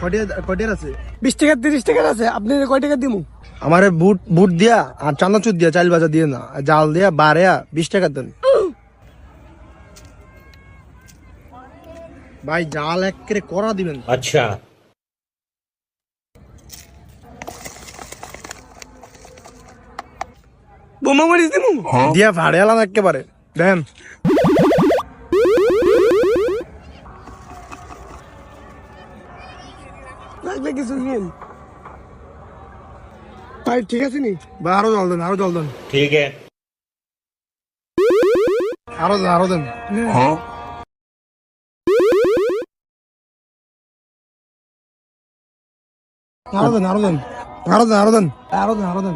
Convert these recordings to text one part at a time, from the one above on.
কটিয়ার আছে 20 টাকা 30 টাকা আছে, আপনি কয় টাকা দিমু? আমারে বুট দিয়া আর চানাচুর দিয়া চাল ভাজা দিয়ে না, জাল দিয়া বাড়িয়া 20 টাকা দেন ভাই। জাল একেবারে করা দিবেন। अच्छा বোমা মরিচ দিমু? দিয়া ভাড়িয়ালাম একেবারে দেন। লাগবে কিছু নিন ভাই, ঠিক আছে নি? ভাই আরো জল দেন, আরো জল দেন, ठीक है আরো দেন, আরো দেন। আরো দেন, আরো দেন, আরো দেন, আরো দেন, আরো দেন, আরো দেন,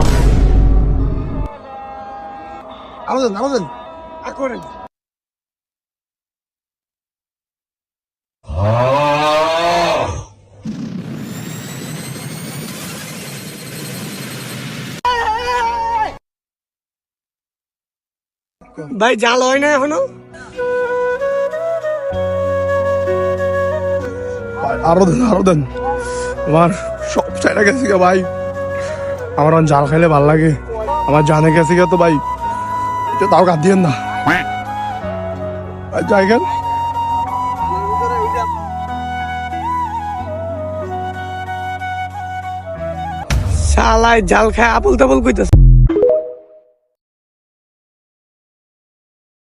আরো দেন, আরো দেন। আর করেন। ভাই জাল হয় না এখনো? আরো দেন, আরো দেন। আমার সব চাইটা গেছে গে ভাই, আমার জাল খাইলে ভাল লাগে, আমার জানে গেছে গে তো ভাই, এটা তাও কাট দিয়েন না যাই গেল। শালায় জাল খায় আবল তাবল কইতাছে।